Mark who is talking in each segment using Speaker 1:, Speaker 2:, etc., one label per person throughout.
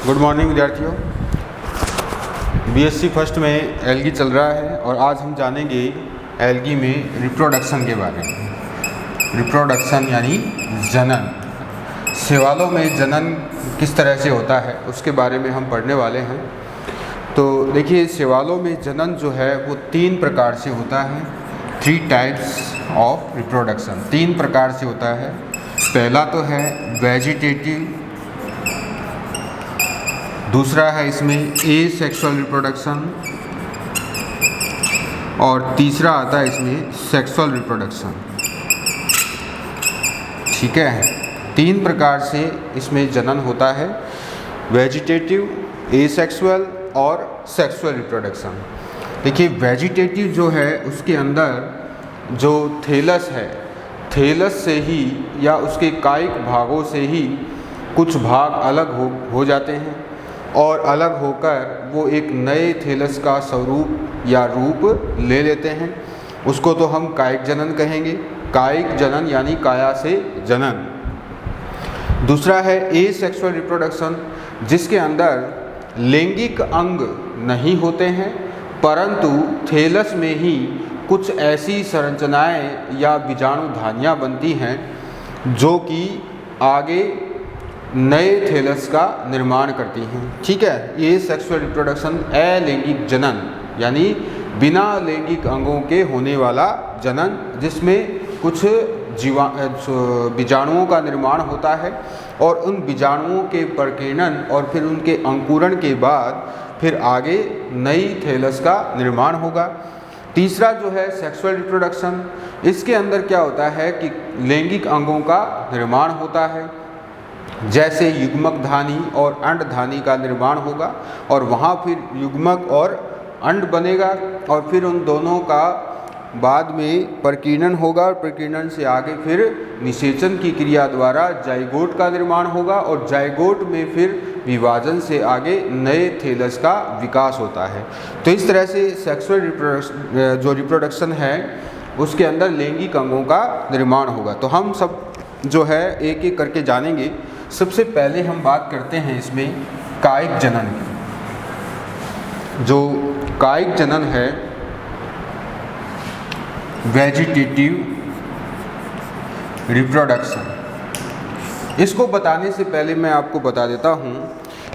Speaker 1: Good morning विद्यार्थियों। BSc first में algae चल रहा है और आज हम जानेंगे एल्गी में रिप्रोडक्शन के बारे में। रिप्रोडक्शन यानी जनन, शैवालों में जनन किस तरह से होता है उसके बारे में हम पढ़ने वाले हैं। तो देखिए, शैवालों में जनन जो है वो 3 प्रकार से होता है। 3 टाइप्स ऑफ रिप्रोडक्शन, 3 प्रकार से होता है। पहला तो है वेजिटेटिव, दूसरा है इसमें एसेक्सुअल रिप्रोडक्शन और तीसरा आता है इसमें सेक्सुअल रिप्रोडक्शन। ठीक है, 3 प्रकार से इसमें जनन होता है, वेजिटेटिव, एसेक्सुअल और सेक्सुअल रिप्रोडक्शन। देखिए, वेजिटेटिव जो है उसके अंदर जो थैलस है, थैलस से ही या उसके कायिक भागों से ही कुछ भाग अलग हो जाते हैं और अलग होकर वो एक नए थैलस का स्वरूप या रूप ले लेते हैं। उसको तो हम कायिक जनन कहेंगे, कायिक जनन यानी काया से जनन। दूसरा है एसेक्सुअल रिप्रोडक्शन, जिसके अंदर लैंगिक अंग नहीं होते हैं परंतु थैलस में ही कुछ ऐसी संरचनाएं या बीजाणुधानियाँ बनती हैं जो कि आगे नए थैलस का निर्माण करती हैं। ठीक है, ये सेक्सुअल रिप्रोडक्शन अलैंगिक जनन यानी बिना लैंगिक अंगों के होने वाला जनन, जिसमें कुछ बीजाणुओं का निर्माण होता है और उन बीजाणुओं के प्रकीर्णन और फिर उनके अंकुरण के बाद फिर आगे नई थैलस का निर्माण होगा। तीसरा जो है सेक्सुअल रिप्रोडक्शन, इसके अंदर क्या होता है कि लैंगिक अंगों का निर्माण होता है, जैसे युग्मक धानी और अंड धानी का निर्माण होगा और वहाँ फिर युग्मक और अंड बनेगा और फिर उन दोनों का बाद में प्रकीर्णन होगा और प्रकीर्णन से आगे फिर निषेचन की क्रिया द्वारा जाइगोट का निर्माण होगा और जाइगोट में फिर विभाजन से आगे नए थैलस का विकास होता है। तो इस तरह से सेक्सुअल रिप्रोडक्शन है उसके अंदर लैंगिक अंगों का निर्माण होगा। तो हम सब जो है एक एक करके जानेंगे। सबसे पहले हम बात करते हैं इसमें कायिक जनन की। जो कायिक जनन है, वेजिटेटिव रिप्रोडक्शन, इसको बताने से पहले मैं आपको बता देता हूँ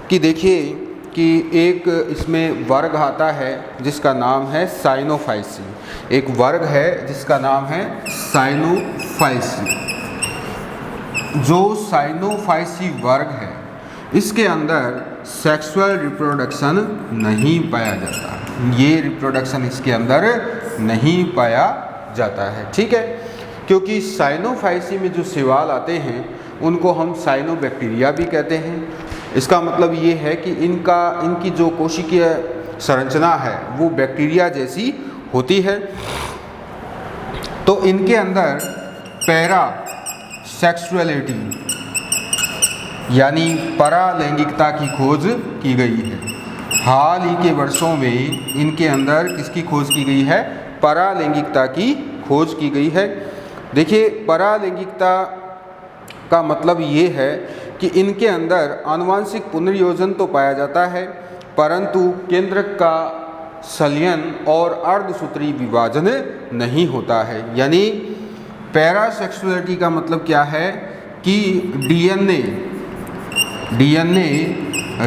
Speaker 1: कि देखिए कि एक इसमें वर्ग आता है जिसका नाम है साइनोफाइसी। एक वर्ग है जिसका नाम है साइनोफाइसी। जो साइनोफाइसी वर्ग है इसके अंदर सेक्सुअल रिप्रोडक्शन नहीं पाया जाता, ये रिप्रोडक्शन इसके अंदर नहीं पाया जाता है। ठीक है, क्योंकि साइनोफाइसी में जो शैवाल आते हैं उनको हम साइनोबैक्टीरिया भी कहते हैं। इसका मतलब ये है कि इनकी जो कोशिकीय संरचना है वो बैक्टीरिया जैसी होती है। तो इनके अंदर पैरा सेक्सुअलिटी यानी परालैंगिकता की खोज की गई है। हाल ही के वर्षों में इनके अंदर किसकी खोज की गई है? परालैंगिकता की खोज की गई है। देखिए, परालैंगिकता का मतलब ये है कि इनके अंदर आनुवंशिक पुनर्योजन तो पाया जाता है परंतु केंद्रक का संलयन और अर्धसूत्री विभाजन नहीं होता है। यानी पैरासेक्सुअलिटी का मतलब क्या है कि डीएनए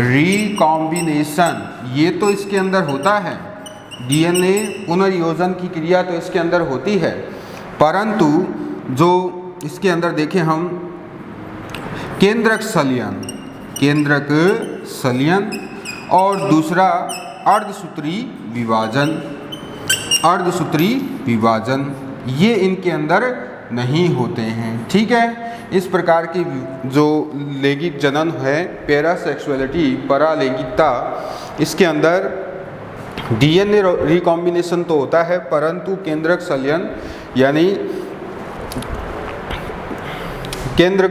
Speaker 1: रिकॉम्बिनेशन ये तो इसके अंदर होता है, डीएनए पुनर्योजन की क्रिया तो इसके अंदर होती है परंतु जो इसके अंदर देखें हम केंद्रक संलयन और दूसरा अर्धसूत्री विभाजन ये इनके अंदर नहीं होते हैं। ठीक है, इस प्रकार की जो लैंगिक जनन है, पैरासेक्सुअलिटी, परालैंगिकता, इसके अंदर डीएनए रिकॉम्बिनेशन तो होता है परंतु केंद्रक संलयन यानी केंद्र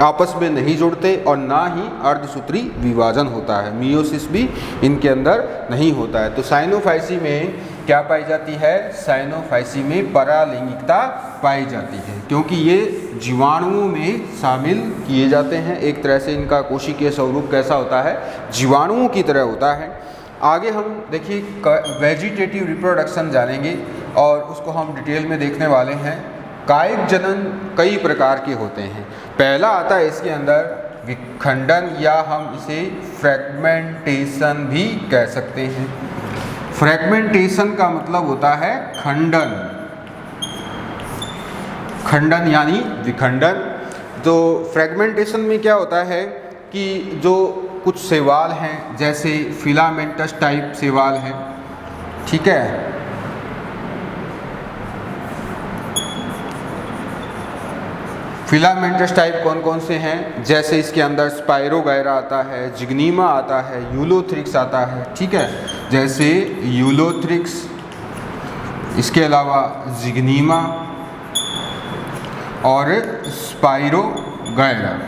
Speaker 1: आपस में नहीं जुड़ते और ना ही अर्धसूत्री विभाजन होता है, मियोसिस भी इनके अंदर नहीं होता है। तो साइनोफाइसी में क्या पाई जाती है? साइनोफाइसी में परालैंगिकता पाई जाती है क्योंकि ये जीवाणुओं में शामिल किए जाते हैं। एक तरह से इनका कोशिकीय स्वरूप कैसा होता है, जीवाणुओं की तरह होता है। आगे हम देखिए वेजिटेटिव रिप्रोडक्शन जानेंगे और उसको हम डिटेल में देखने वाले हैं। कायिक जनन कई प्रकार के होते हैं। पहला आता है इसके अंदर विखंडन, या हम इसे फ्रैगमेंटेशन भी कह सकते हैं। फ्रैगमेंटेशन का मतलब होता है खंडन, खंडन यानी विखंडन। तो फ्रैगमेंटेशन में क्या होता है कि जो कुछ शैवाल हैं, जैसे फिलामेंटस टाइप शैवाल हैं, ठीक है, फिलामेंटस टाइप कौन कौन से हैं, जैसे इसके अंदर स्पाइरोगायरा आता है, जिग्नीमा आता है, यूलोथ्रिक्स आता है, ठीक है, जैसे यूलोथ्रिक्स, इसके अलावा जिग्नीमा और स्पाइरोगायरा,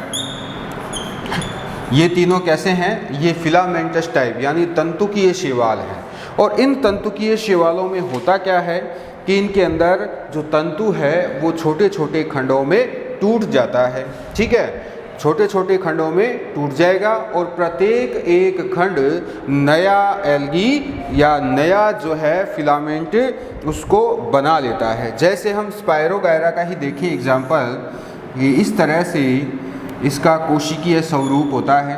Speaker 1: ये तीनों कैसे हैं, ये फिलामेंटस टाइप यानी तंतुकीय शैवाल हैं। और इन तंतुकीय शैवालों में होता क्या है कि इनके अंदर जो तंतु है वो छोटे छोटे खंडों में टूट जाता है, ठीक है, छोटे छोटे खंडों में टूट जाएगा और प्रत्येक एक खंड नया एल्गी या नया जो है फिलामेंट उसको बना लेता है। जैसे हम स्पाइरोगायरा का ही देखें एग्जाम्पल, ये इस तरह से इसका कोशिकीय स्वरूप होता है।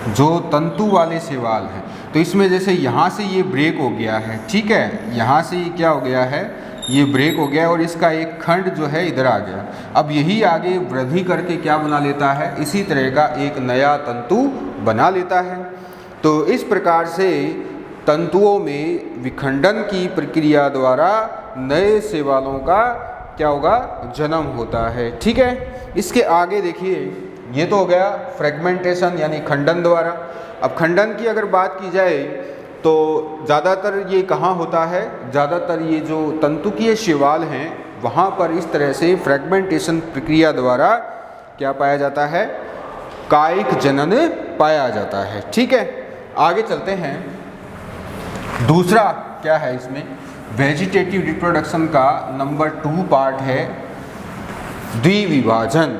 Speaker 1: जो तंतु वाले शैवाल हैं, तो इसमें जैसे यहाँ से ये ब्रेक हो गया है, ठीक है, यहाँ से ये क्या हो गया है, ये ब्रेक हो गया और इसका एक खंड जो है इधर आ गया। अब यही आगे वृद्धि करके क्या बना लेता है, इसी तरह का एक नया तंतु बना लेता है। तो इस प्रकार से तंतुओं में विखंडन की प्रक्रिया द्वारा नए शैवालों का क्या होगा, जन्म होता है, ठीक है। इसके आगे देखिए, ये तो हो गया फ्रेगमेंटेशन यानी खंडन द्वारा। अब खंडन की अगर बात की जाए तो ज़्यादातर ये कहाँ होता है, ज़्यादातर ये जो तंतुकीय शैवाल हैं वहाँ पर इस तरह से फ्रेगमेंटेशन प्रक्रिया द्वारा क्या पाया जाता है, कायिक जनन पाया जाता है, ठीक है। आगे चलते हैं। दूसरा क्या है इसमें, वेजिटेटिव रिप्रोडक्शन का नंबर 2 पार्ट है द्विविभाजन।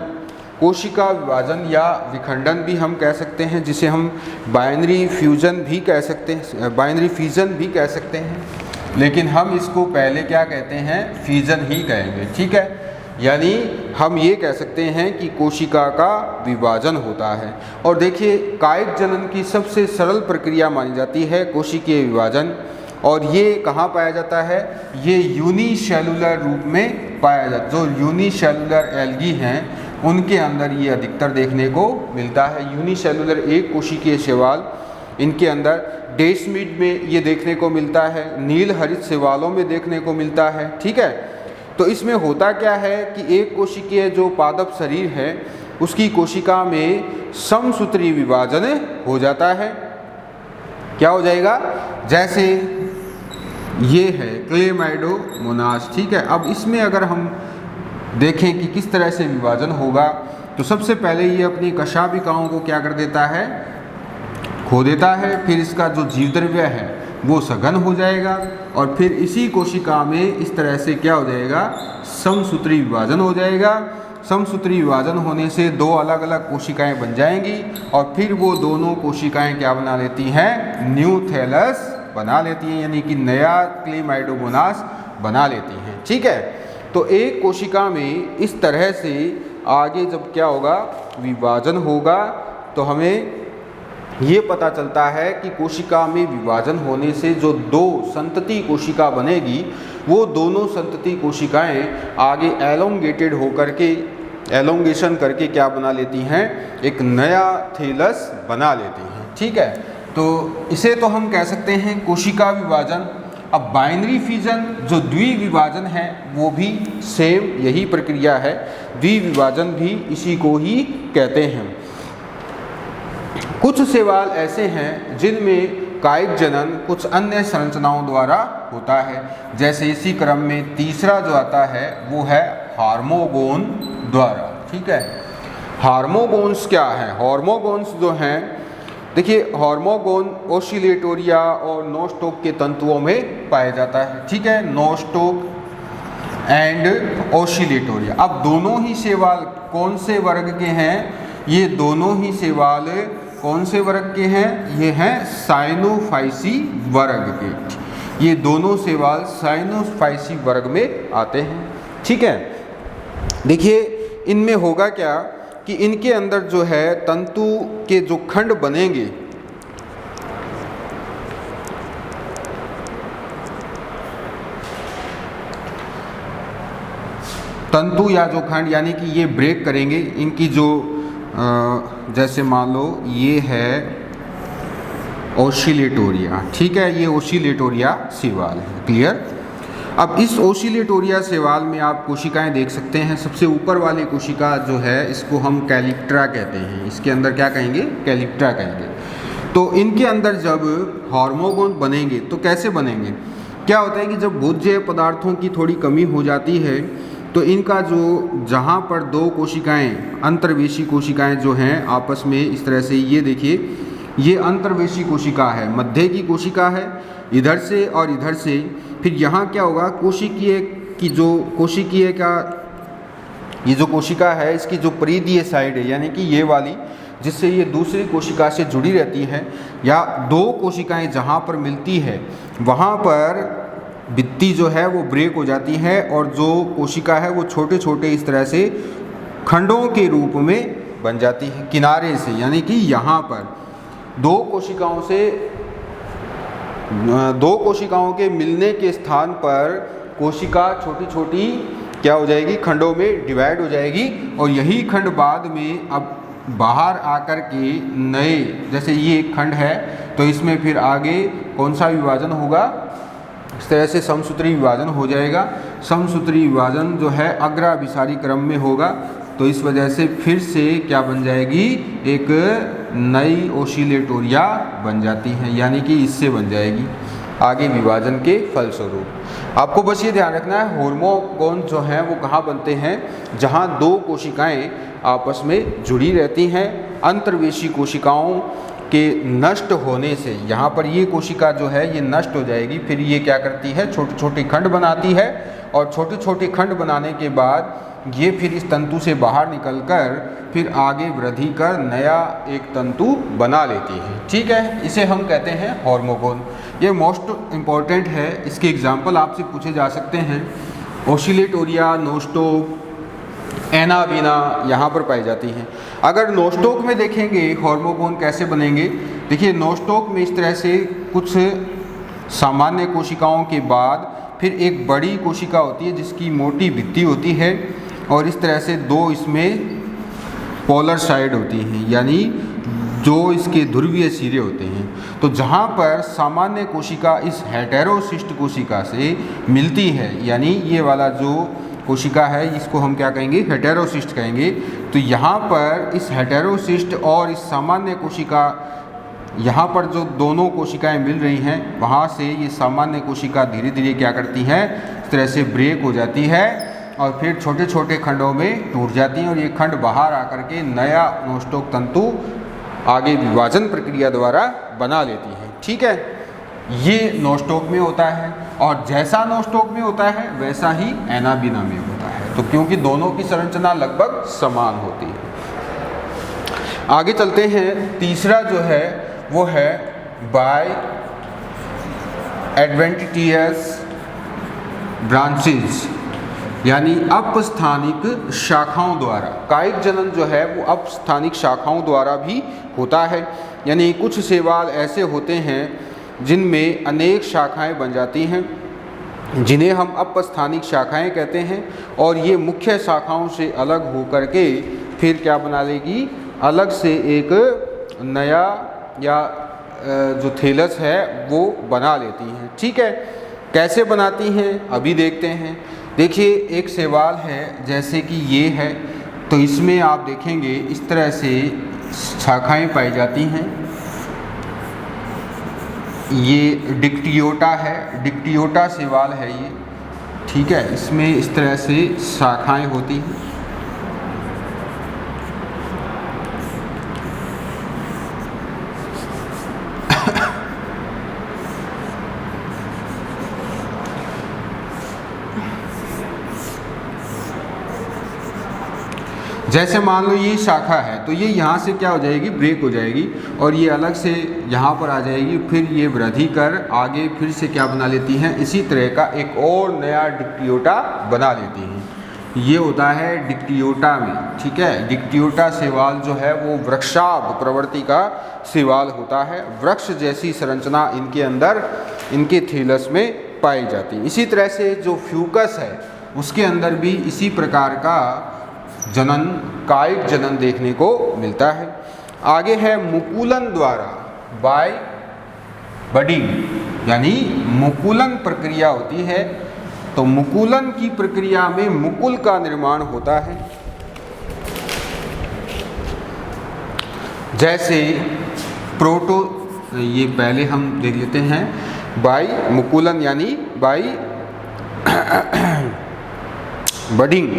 Speaker 1: कोशिका विभाजन या विखंडन भी हम कह सकते हैं, जिसे हम बाइनरी फ्यूजन भी कह सकते हैं, बाइनरी फिजन भी कह सकते हैं, लेकिन हम इसको पहले क्या कहते हैं, फिजन ही कहेंगे, ठीक है। यानी हम ये कह सकते हैं कि कोशिका का विभाजन होता है। और देखिए कायिक जनन की सबसे सरल प्रक्रिया मानी जाती है कोशिकीय विभाजन, और ये कहाँ पाया जाता है, ये यूनिसेलुलर रूप में पाया जाता है। जो यूनिसेलुलर एल्गी हैं उनके अंदर ये अधिकतर देखने को मिलता है। यूनिसेलुलर एक कोशिकीय शैवाल, इनके अंदर डेस्मिड में ये देखने को मिलता है, नील हरित शैवालों में देखने को मिलता है, ठीक है। तो इसमें होता क्या है कि एक कोशिकीय जो पादप शरीर है उसकी कोशिका में समसूत्री विभाजन हो जाता है। क्या हो जाएगा, जैसे ये है क्लेमाइडोमोनास, ठीक है। अब इसमें अगर हम देखें कि किस तरह से विभाजन होगा, तो सबसे पहले ये अपनी कशाभिकाओं को क्या कर देता है, खो देता है। फिर इसका जो जीवद्रव्य है वो सघन हो जाएगा और फिर इसी कोशिका में इस तरह से क्या हो जाएगा, समसूत्री विभाजन हो जाएगा। समसूत्री विभाजन होने से दो अलग अलग कोशिकाएं बन जाएंगी और फिर वो दोनों कोशिकाएं क्या बना लेती हैं, न्यूथैलस बना लेती हैं, यानी कि नया क्लेमाइडोमोनास बना लेती हैं, ठीक है। तो एक कोशिका में इस तरह से आगे जब क्या होगा, विभाजन होगा, तो हमें ये पता चलता है कि कोशिका में विभाजन होने से जो दो संतति कोशिका बनेगी, वो दोनों संतति कोशिकाएं आगे एलोंगेटेड होकर के, एलोंगेशन करके क्या बना लेती हैं, एक नया थैलस बना लेती हैं, ठीक है। तो इसे तो हम कह सकते हैं कोशिका विभाजन। अब बाइनरी फिजन जो द्विविभाजन है वो भी सेम यही प्रक्रिया है, द्विविभाजन भी इसी को ही कहते हैं। कुछ शैवाल ऐसे हैं जिनमें कायिक जनन कुछ अन्य संरचनाओं द्वारा होता है, जैसे इसी क्रम में तीसरा जो आता है वो है हार्मोगोन द्वारा, ठीक है। हार्मोगोन्स क्या है, हार्मोगोन्स जो हैं, देखिए हार्मोगोन ओसिलेटोरिया और नोस्टोक के तंतुओं में पाया जाता है, ठीक है। Nostoc and Oscillatoria. अब दोनों ही शैवाल कौन से वर्ग के हैं? ये दोनों ही शैवाल कौन से वर्ग के हैं? ये हैं साइनोफाइसी वर्ग के। ये दोनों शैवाल साइनोफाइसी वर्ग में आते हैं। ठीक है, देखिए इनमें होगा क्या कि इनके अंदर जो है तंतु के जो खंड बनेंगे, तंतु या जो खंड यानी कि ये ब्रेक करेंगे, इनकी जो जैसे मान लो ये है ओसिलेटोरिया। ठीक है, ये ओसिलेटोरिया शैवाल है। क्लियर? अब इस ओसिलेटोरिया शैवाल में आप कोशिकाएं देख सकते हैं। सबसे ऊपर वाली कोशिका जो है इसको हम कैलिप्ट्रा कहते हैं। इसके अंदर क्या कहेंगे? कैलिप्ट्रा कहेंगे। तो इनके अंदर जब हार्मोन बनेंगे तो कैसे बनेंगे? क्या होता है कि जब भोज्य पदार्थों की थोड़ी कमी हो जाती है तो इनका जो जहाँ पर दो कोशिकाएं अंतर्वेशी कोशिकाएं जो हैं आपस में इस तरह से, ये देखिए ये अंतर्वेशी कोशिका है, मध्य की कोशिका है इधर से और इधर से। फिर यहाँ क्या होगा, कोशिकीय की जो कोशिकीय का ये जो कोशिका है इसकी जो परिधीय साइड है यानी कि ये वाली, जिससे ये दूसरी कोशिका से जुड़ी रहती है, या दो कोशिकाएं जहाँ पर मिलती है वहाँ पर भित्ति जो है वो ब्रेक हो जाती है और जो कोशिका है वो छोटे छोटे इस तरह से खंडों के रूप में बन जाती है किनारे से। यानी कि यहाँ पर दो कोशिकाओं के मिलने के स्थान पर कोशिका छोटी छोटी क्या हो जाएगी, खंडों में डिवाइड हो जाएगी। और यही खंड बाद में अब बाहर आकर के नए, जैसे ये एक खंड है तो इसमें फिर आगे कौन सा विभाजन होगा, इस तरह से समसूत्री विभाजन हो जाएगा। समसूत्री विभाजन जो है अग्राभिसारी क्रम में होगा, तो इस वजह से फिर से क्या बन जाएगी, एक नई ओसिलेटोरिया बन जाती है, यानी कि इससे बन जाएगी आगे विभाजन के फलस्वरूप। आपको बस ये ध्यान रखना है हार्मोन जो हैं वो कहाँ बनते हैं, जहाँ दो कोशिकाएं आपस में जुड़ी रहती हैं। अंतर्वेशी कोशिकाओं के नष्ट होने से यहाँ पर ये कोशिका जो है ये नष्ट हो जाएगी। फिर ये क्या करती है, छोटे छोटे खंड बनाती है और छोटे छोटे खंड बनाने के बाद ये फिर इस तंतु से बाहर निकलकर फिर आगे वृद्धि कर नया एक तंतु बना लेती है। ठीक है, इसे हम कहते हैं हार्मोन। ये मोस्ट इम्पॉर्टेंट है, इसके एग्जाम्पल आपसे पूछे जा सकते हैं। ओसिलेटोरिया, नोस्टोक, एनाबीना यहाँ पर पाई जाती हैं। अगर नोस्टोक में देखेंगे हार्मोन कैसे बनेंगे, देखिए नोस्टोक में इस तरह से कुछ सामान्य कोशिकाओं के बाद फिर एक बड़ी कोशिका होती है जिसकी मोटी भित्ति होती है और इस तरह से दो इसमें पोलर साइड होती हैं, यानी जो इसके ध्रुवीय सिरे होते हैं। तो जहाँ पर सामान्य कोशिका इस हेटेरोसिस्ट कोशिका से मिलती है, यानी ये वाला जो कोशिका है इसको हम क्या कहेंगे, हेटेरोसिस्ट कहेंगे। तो यहाँ पर इस हेटेरोसिस्ट और इस सामान्य कोशिका, यहाँ पर जो दोनों कोशिकाएं मिल रही हैं वहाँ से ये सामान्य कोशिका धीरे धीरे क्या करती है, इस तरह से ब्रेक हो जाती है और फिर छोटे छोटे खंडों में टूट जाती हैं और ये खंड बाहर आकर के नया नोस्टोक तंतु आगे विभाजन प्रक्रिया द्वारा बना लेती है। ठीक है, ये नोस्टोक में होता है और जैसा नोस्टोक में होता है वैसा ही एनाबीना में होता है, तो क्योंकि दोनों की संरचना लगभग समान होती है। आगे चलते हैं, तीसरा जो है वो है बाय एडवेंटिटियस ब्रांचेज, यानी अपस्थानिक शाखाओं द्वारा। कायिक जनन जो है वो अपस्थानिक शाखाओं द्वारा भी होता है, यानी कुछ शैवाल ऐसे होते हैं जिनमें अनेक शाखाएं बन जाती हैं जिन्हें हम अपस्थानिक शाखाएं कहते हैं, और ये मुख्य शाखाओं से अलग होकर के फिर क्या बना लेगी, अलग से एक नया या जो थैलस है वो बना लेती हैं। ठीक है, कैसे बनाती हैं अभी देखते हैं। देखिए एक शैवाल है जैसे कि ये है, तो इसमें आप देखेंगे इस तरह से शाखाएं पाई जाती हैं। ये डिक्टियोटा है, डिक्टियोटा शैवाल है ये। ठीक है, इसमें इस तरह से शाखाएं होती हैं। जैसे मान लो ये शाखा है तो ये यहाँ से क्या हो जाएगी, ब्रेक हो जाएगी और ये अलग से यहाँ पर आ जाएगी, फिर ये वृद्धि कर आगे फिर से क्या बना लेती हैं, इसी तरह का एक और नया डिक्टियोटा बना लेती हैं। ये होता है डिक्टियोटा में, ठीक है। डिक्टियोटा शैवाल जो है वो वृक्षाभ प्रवृत्ति का शैवाल होता है। वृक्ष जैसी संरचना इनके अंदर, इनके थैलस में पाई जाती है। इसी तरह से जो फ्यूकस है उसके अंदर भी इसी प्रकार का जनन, कायिक जनन देखने को मिलता है। आगे है मुकुलन द्वारा, बाय बडिंग, यानी मुकुलन प्रक्रिया होती है। तो मुकुलन की प्रक्रिया में मुकुल का निर्माण होता है। जैसे प्रोटो, ये पहले हम देख लेते हैं, बाय मुकुलन यानी बाय बडिंग।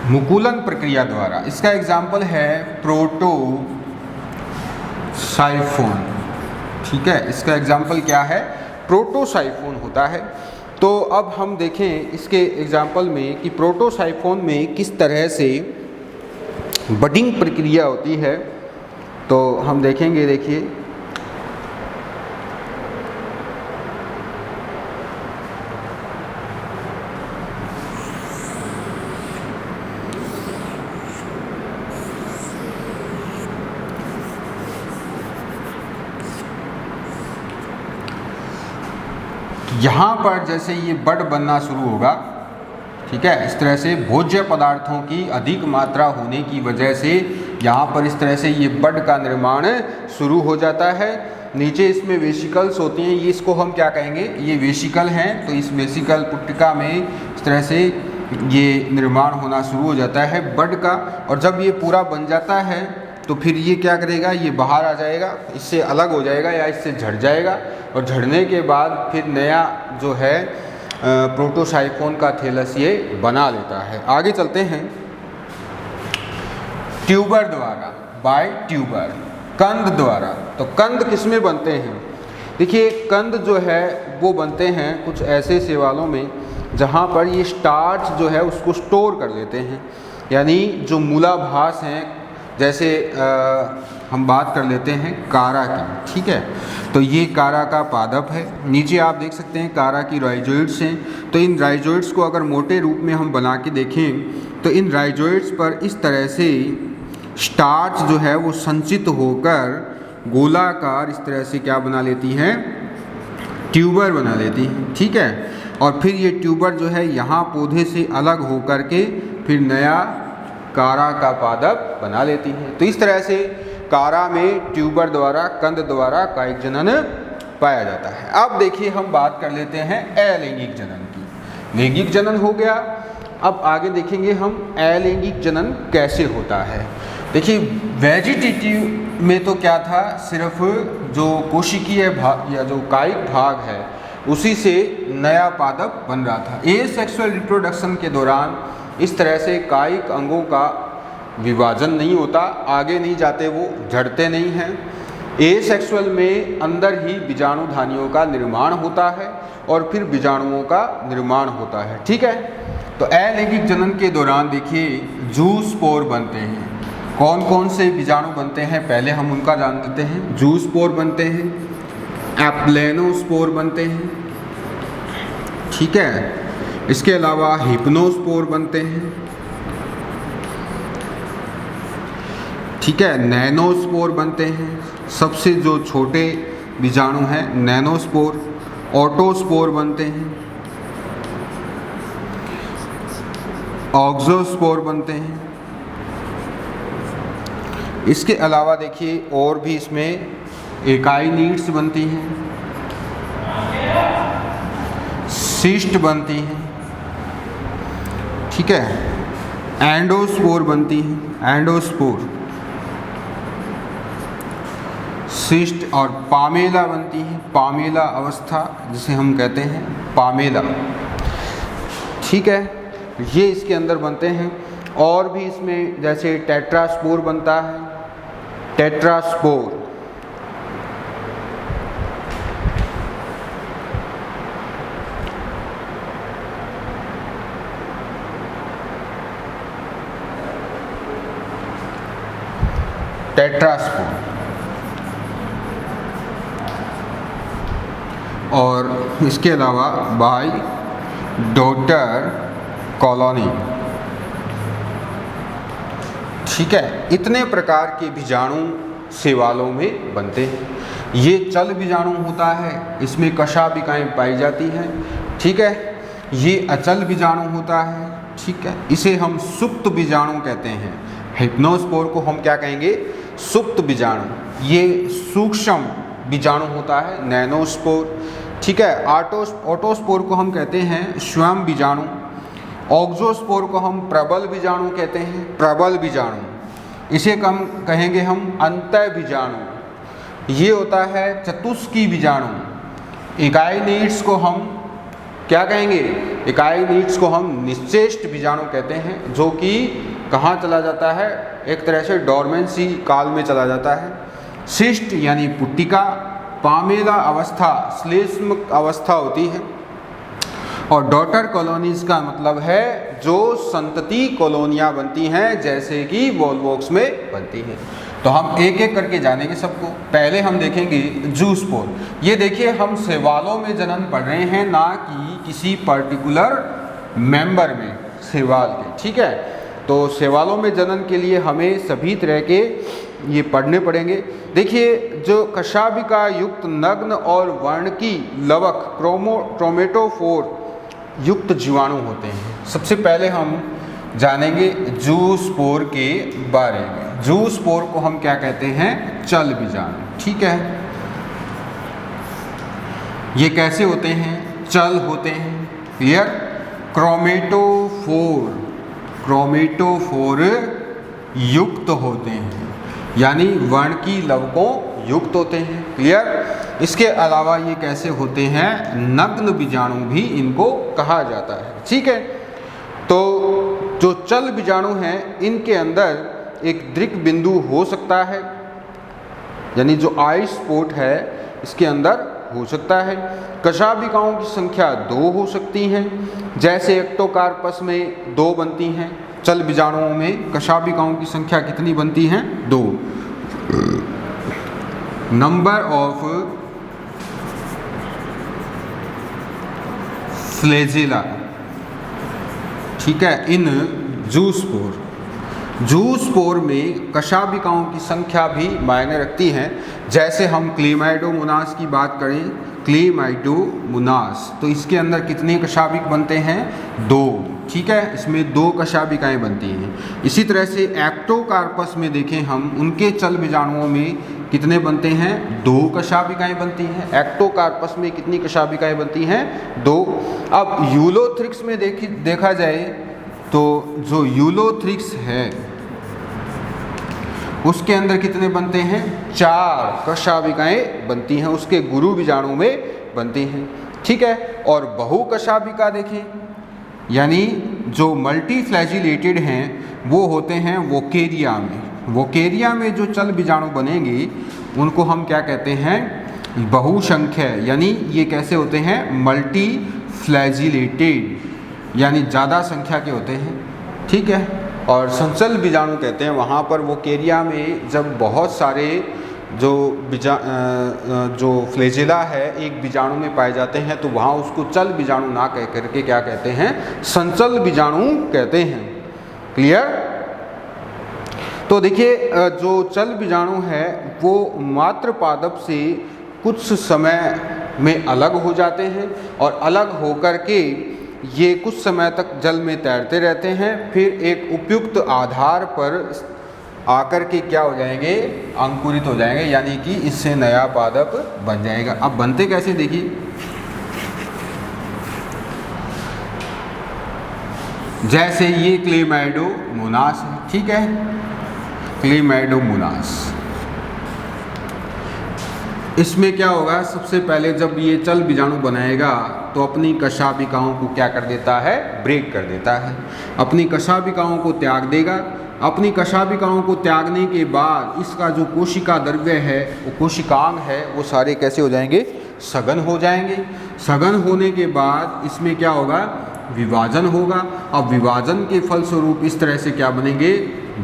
Speaker 1: मुकुलन प्रक्रिया द्वारा, इसका एग्जाम्पल है प्रोटोसाइफोन, ठीक है। इसका एग्जाम्पल क्या है, प्रोटोसाइफोन होता है। तो अब हम देखें इसके एग्जाम्पल में कि प्रोटोसाइफोन में किस तरह से बडिंग प्रक्रिया होती है। तो हम देखेंगे, देखिए यहाँ पर जैसे ये बड बनना शुरू होगा, ठीक है। इस तरह से भोज्य पदार्थों की अधिक मात्रा होने की वजह से यहाँ पर इस तरह से ये बड का निर्माण शुरू हो जाता है। नीचे इसमें वेसिकल्स होती हैं, ये इसको हम क्या कहेंगे, ये वेसिकल हैं। तो इस वेसिकल पुट्टिका में इस तरह से ये निर्माण होना शुरू हो जाता है बड का। और जब ये पूरा बन जाता है तो फिर ये क्या करेगा, ये बाहर आ जाएगा, इससे अलग हो जाएगा या इससे झड़ जाएगा। और झड़ने के बाद फिर नया जो है प्रोटोसाइफोन का थैलस ये बना लेता है। आगे चलते हैं। ट्यूबर द्वारा, बाय ट्यूबर, कंद द्वारा। तो कंद किसमें बनते हैं, देखिए कंद जो है वो बनते हैं कुछ ऐसे शैवालों में जहाँ पर ये स्टार्च जो है उसको स्टोर कर लेते हैं। यानी जो मूलाभास हैं, जैसे हम बात कर लेते हैं कारा की, ठीक है। तो ये कारा का पादप है। नीचे आप देख सकते हैं कारा की राइजोइड्स हैं। तो इन राइजोइड्स को अगर मोटे रूप में हम बना के देखें तो इन राइजोइड्स पर इस तरह से स्टार्च जो है वो संचित होकर गोलाकार इस तरह से क्या बना लेती हैं, ट्यूबर बना लेती हैं, ठीक है। और फिर ये ट्यूबर जो है यहाँ पौधे से अलग होकर के फिर नया कारा का पादप बना लेती है। तो इस तरह से कारा में ट्यूबर द्वारा, कंद द्वारा कायिक जनन पाया जाता है। अब देखिए हम बात कर लेते हैं अलैंगिक जनन की। लैंगिक जनन हो गया, अब आगे देखेंगे हम अलैंगिक जनन कैसे होता है। देखिए वेजिटेटिव में तो क्या था, सिर्फ जो कोशिकीय भाग या जो कायिक भाग है उसी से नया पादप बन रहा था। एसेक्सुअल रिप्रोडक्शन के दौरान इस तरह से कायिक अंगों का विभाजन नहीं होता, आगे नहीं जाते, वो झड़ते नहीं हैं। एसेक्सुअल में अंदर ही बीजाणुधानियों का निर्माण होता है और फिर बीजाणुओं का निर्माण होता है, ठीक है। तो अलैंगिक जनन के दौरान देखिए जूस्पोर बनते हैं। कौन कौन से बीजाणु बनते हैं पहले हम उनका जान लेते हैं। जूस्पोर बनते हैं, एप्लेनोस्पोर बनते हैं, ठीक है। इसके अलावा हिप्नोस्पोर बनते हैं, ठीक है। नैनोस्पोर बनते हैं, सबसे जो छोटे बीजाणु हैं नैनोस्पोर। ऑटोस्पोर बनते हैं, ऑक्सोस्पोर बनते हैं। इसके अलावा देखिए और भी इसमें एकाइनीड्स बनती हैं, सिस्ट बनती हैं, ठीक है। एंडोस्पोर बनती हैं, एंडोस्पोर, सिस्ट और पामेला बनती है, पामेला अवस्था जिसे हम कहते हैं पामेला, ठीक है। ये इसके अंदर बनते हैं। और भी इसमें जैसे टेट्रास्पोर बनता है, टेट्रास्पोर। टेट्रास्पोर। और इसके अलावा बाई डॉटर कॉलोनी। ठीक है, इतने प्रकार के बीजाणु शैवालों में बनते हैं। ये चल बीजाणु होता है, इसमें कशाभिकाएं पाई जाती हैं। ठीक है, ये अचल बीजाणु होता है। ठीक है, इसे हम सुप्त बीजाणु कहते हैं। हिप्नोस्पोर को हम क्या कहेंगे? सुप्त बीजाणु। ये सूक्ष्म बीजाणु होता है, नैनोस्पोर। ठीक है, ऑटोस्पोर को हम कहते हैं स्वयं बीजाणु। ऑक्सोस्पोर को हम प्रबल बीजाणु कहते हैं, प्रबल बीजाणु। इसे कम कहेंगे हम अंतः बीजाणु। ये होता है चतुष्की बीजाणु। इकाइनीड्स को हम क्या कहेंगे? इकाइनीड्स को हम निश्चेष्ट बीजाणु कहते हैं, जो कि कहाँ चला जाता है? एक तरह से डोरमेंसी काल में चला जाता है। शिष्ट यानी पुट्टिका, पामेला अवस्था श्लेष्म अवस्था होती है। और डॉटर कॉलोनीज का मतलब है जो संतति कॉलोनियाँ बनती हैं, जैसे कि वॉल्वॉक्स में बनती हैं। तो हम एक एक करके जानेंगे सबको। पहले हम देखेंगे जूस्पोर। ये देखिए, हम शैवालों में जन्म पढ़ रहे हैं, ना कि किसी पर्टिकुलर मेंबर में शैवाल के। ठीक है, तो शैवालों में जनन के लिए हमें सभी तरह के ये पढ़ने पड़ेंगे। देखिए, जो कशाभिका युक्त नग्न और वर्णकी लवक क्रोमेटोफोर युक्त जीवाणु होते हैं। सबसे पहले हम जानेंगे जूस्पोर के बारे में। जूस्पोर को हम क्या कहते हैं? चल बीजाणु। ठीक है, ये कैसे होते हैं? चल होते हैं। क्लियर? क्रोमेटोफोर युक्त होते हैं, यानी वर्णकी लवकों युक्त होते हैं। क्लियर? इसके अलावा ये कैसे होते हैं? नग्न बीजाणु भी इनको कहा जाता है। ठीक है, तो जो चल बीजाणु हैं, इनके अंदर एक दृक बिंदु हो सकता है, यानी जो आई स्पॉट है इसके अंदर हो सकता है। कशाभिकाओं की संख्या 2 हो सकती हैं, जैसे एक्टोकार्पस में 2 बनती हैं। चल बीजाणुओं में कशाभिकाओं की संख्या कितनी बनती हैं? 2। Number of flagella. ठीक है, इन जूस्पोर में कशाभिकाओं की संख्या भी मायने रखती हैं। जैसे हम क्लेमाइडोमोनास की बात करें, क्लेमाइडोमोनास, तो इसके अंदर कितने कशाभिक बनते हैं? 2। ठीक है, इसमें 2 कशाभिकाएँ बनती हैं। इसी तरह से एक्टोकार्पस में देखें हम, उनके चल बीजाणुओं में कितने बनते हैं? 2 कशाभिकाएँ बनती हैं। एक्टोकार्पस में कितनी कशाभिकाएँ बनती हैं? 2। अब यूलोथ्रिक्स में देखा जाए तो जो यूलोथ्रिक्स है उसके अंदर कितने बनते हैं? 4 कशाभिकाएँ बनती हैं, उसके गुरु बीजाणु में बनती हैं। ठीक है, और बहु कशाभिका देखें, यानी जो मल्टीफ्लैजिलेटेड हैं वो होते हैं वोकेरिया में। वोकेरिया में जो चल बीजाणु बनेंगे उनको हम क्या कहते हैं? बहुसंख्य, यानी ये कैसे होते हैं? मल्टीफ्लैजिलेटेड, यानी ज़्यादा संख्या के होते हैं। ठीक है, और संचल बीजाणु कहते हैं वहाँ पर वोकेरिया में जब बहुत सारे जो फ्लैजेला है एक बीजाणु में पाए जाते हैं, तो वहाँ उसको चल बीजाणु ना कह करके क्या कहते हैं? संचल बीजाणु कहते हैं। क्लियर? तो देखिए, जो चल बीजाणु है वो मात्र पादप से कुछ समय में अलग हो जाते हैं, और अलग होकर के ये कुछ समय तक जल में तैरते रहते हैं, फिर एक उपयुक्त आधार पर आकर के क्या हो जाएंगे? अंकुरित हो जाएंगे, यानी कि इससे नया पादप बन जाएगा। अब बनते कैसे देखिए, जैसे ये क्लेमाइडोमोनास है। ठीक है, क्लेमाइडोमोनास, इसमें क्या होगा? सबसे पहले जब ये चल बीजाणु बनाएगा तो अपनी कशाभिकाओं को क्या कर देता है? ब्रेक कर देता है। अपनी कशाभिकाओं को त्याग देगा, अपनी कशाभिकाओं को त्यागने के बाद इसका जो कोशिका द्रव्य है, वो कोशिकांग है, वो सारे कैसे हो जाएंगे, सघन हो जाएंगे। सघन होने के बाद इसमें क्या होगा, विभाजन होगा। अब विभाजन के फलस्वरूप इस तरह से क्या बनेंगे,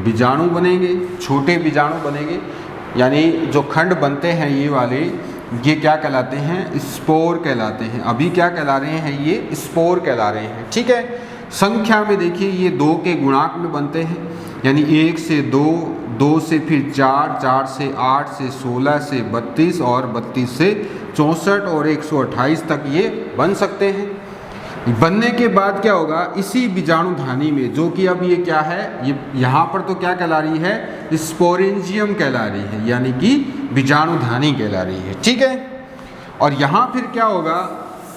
Speaker 1: बीजाणु बनेंगे, छोटे बीजाणु बनेंगे। यानी जो खंड बनते हैं ये वाले, ये क्या कहलाते हैं, स्पोर कहलाते हैं। अभी क्या कहला रहे हैं, ये स्पोर कहला रहे हैं। ठीक है, संख्या में देखिए ये 2 के गुणांक में बनते हैं, यानी 1 से 2, 2 से फिर 4, 4 से 8 से 16 से 32 और 32 से 64 और 128 तक ये बन सकते हैं। बनने के बाद क्या होगा, इसी बीजाणुधानी में, जो कि अब ये क्या है, ये यहाँ पर तो क्या कहला रही है, स्पोरेंजियम कहला रही है, यानी कि बीजाणुधानी कहला रही है। ठीक है, और यहाँ फिर क्या होगा,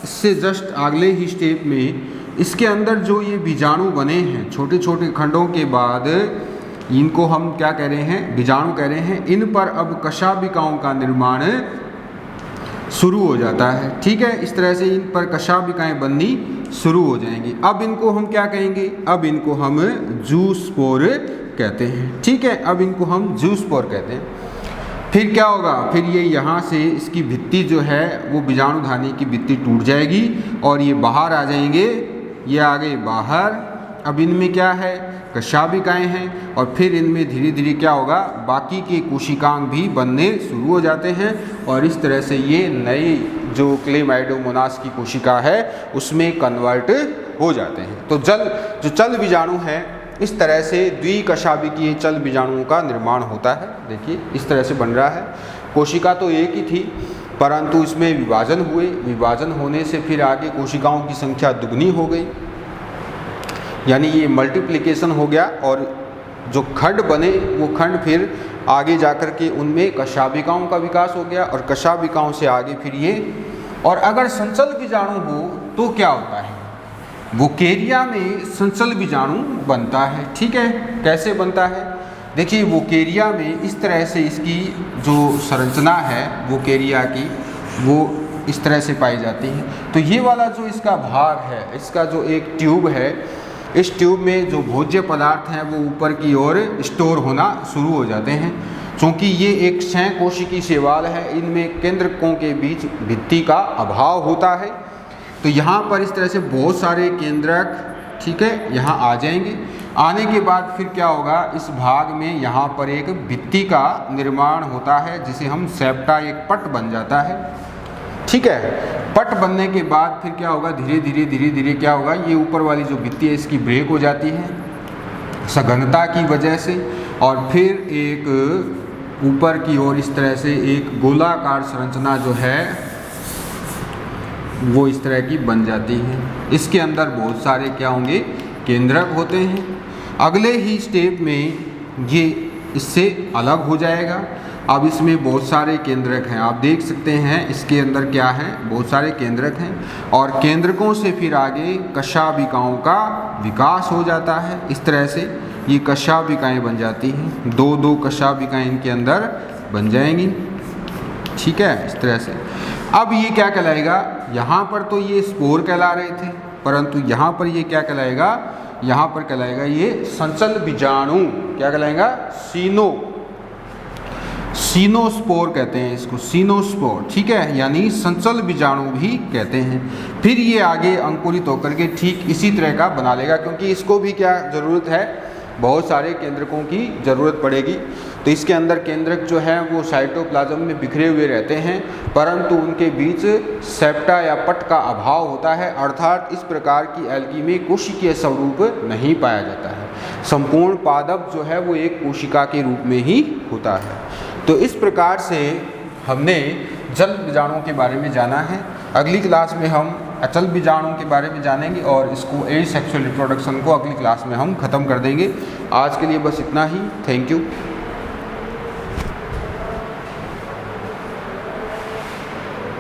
Speaker 1: इससे जस्ट अगले ही स्टेप में इसके अंदर जो ये बीजाणु बने हैं छोटे छोटे खंडों के बाद, इनको हम क्या कह रहे हैं, बीजाणु कह रहे हैं। इन पर अब कशाभिकाओं का निर्माण शुरू हो जाता है। ठीक है, इस तरह से इन पर कशाभिकाएं बननी शुरू हो जाएंगी। अब इनको हम क्या कहेंगे, अब इनको हम जूस्पोर कहते हैं। ठीक है, अब इनको हम जूस्पोर कहते हैं। फिर क्या होगा, फिर ये यहाँ से इसकी भित्ति जो है वो बीजाणुधानी की भित्ति टूट जाएगी और ये बाहर आ जाएंगे, ये आ गए बाहर। अब इनमें क्या है, कशाभिकाएं हैं और फिर इनमें धीरे धीरे क्या होगा, बाकी के कोशिकांग भी बनने शुरू हो जाते हैं और इस तरह से ये नई जो क्लेमाइडोमोनास की कोशिका है उसमें कन्वर्ट हो जाते हैं। तो जो चल बीजाणु है, इस तरह से द्विकशाभिकीय चल बीजाणुओं का निर्माण होता है। देखिए इस तरह से बन रहा है। कोशिका तो एक ही थी, परंतु इसमें विभाजन हुए, विभाजन होने से फिर आगे कोशिकाओं की संख्या दुगनी हो गई, यानी ये मल्टीप्लिकेशन हो गया और जो खंड बने वो खंड फिर आगे जाकर के उनमें कशाभिकाओं का विकास हो गया और कशाभिकाओं से आगे फिर ये। और अगर संचल बीजाणु हो तो क्या होता है, वोकेरिया में संचल बीजाणु बनता है। ठीक है, कैसे बनता है, देखिए वोकेरिया में इस तरह से इसकी जो संरचना है वोकेरिया की, वो इस तरह से पाई जाती है। तो ये वाला जो इसका भाग है, इसका जो एक ट्यूब है, इस ट्यूब में जो भोज्य पदार्थ हैं वो ऊपर की ओर स्टोर होना शुरू हो जाते हैं। चूँकि ये एक क्षय कोशिकीय शैवाल है, इनमें केंद्रकों के बीच भित्ति का अभाव होता है। तो यहाँ पर इस तरह से बहुत सारे केंद्रक, ठीक है, यहाँ आ जाएंगे। आने के बाद फिर क्या होगा, इस भाग में यहाँ पर एक भित्ति का निर्माण होता है जिसे हम सेप्टा, एक पट बन जाता है। ठीक है, पट बनने के बाद फिर क्या होगा, धीरे धीरे क्या होगा, ये ऊपर वाली जो भित्ति है इसकी ब्रेक हो जाती है सघनता की वजह से, और फिर एक ऊपर की ओर इस तरह से एक गोलाकार संरचना जो है वो इस तरह की बन जाती है। इसके अंदर बहुत सारे क्या होंगे, केंद्रक होते हैं। अगले ही स्टेप में ये इससे अलग हो जाएगा। अब इसमें बहुत सारे केंद्रक हैं, आप देख सकते हैं इसके अंदर क्या है, बहुत सारे केंद्रक हैं और केंद्रकों से फिर आगे कशाभिकाओं का विकास हो जाता है। इस तरह से ये कशाभिकाएं बन जाती हैं, 2-2 कशाभिकाएं इनके अंदर बन जाएंगी। ठीक है, इस तरह से। अब ये क्या कहलाएगा, यहाँ पर तो ये स्पोर कहला रहे थे, परंतु यहाँ पर ये क्या कहलाएगा, यहाँ पर कहलाएगा ये संचल बीजाणु। क्या कहलाएगा, सीनोस्पोर कहते हैं इसको, सीनोस्पोर। ठीक है, यानी संचल बीजाणु भी कहते हैं। फिर ये आगे अंकुरित होकर के ठीक इसी तरह का बना लेगा, क्योंकि इसको भी क्या ज़रूरत है, बहुत सारे केंद्रकों की ज़रूरत पड़ेगी। तो इसके अंदर केंद्रक जो है वो साइटोप्लाज्म में बिखरे हुए रहते हैं, परंतु उनके बीच सेप्टा या पट का अभाव होता है, अर्थात इस प्रकार की एल्गी में कोशिकीय स्वरूप नहीं पाया जाता है। संपूर्ण पादप जो है वो एक कोशिका के रूप में ही होता है। तो इस प्रकार से हमने जल बीजाणुओं के बारे में जाना है। अगली क्लास में हम अचल बीजाणुओं के बारे में जानेंगे और इसको एसेक्सुअल रिप्रोडक्शन को अगली क्लास में हम ख़त्म कर देंगे। आज के लिए बस इतना ही। Thank you.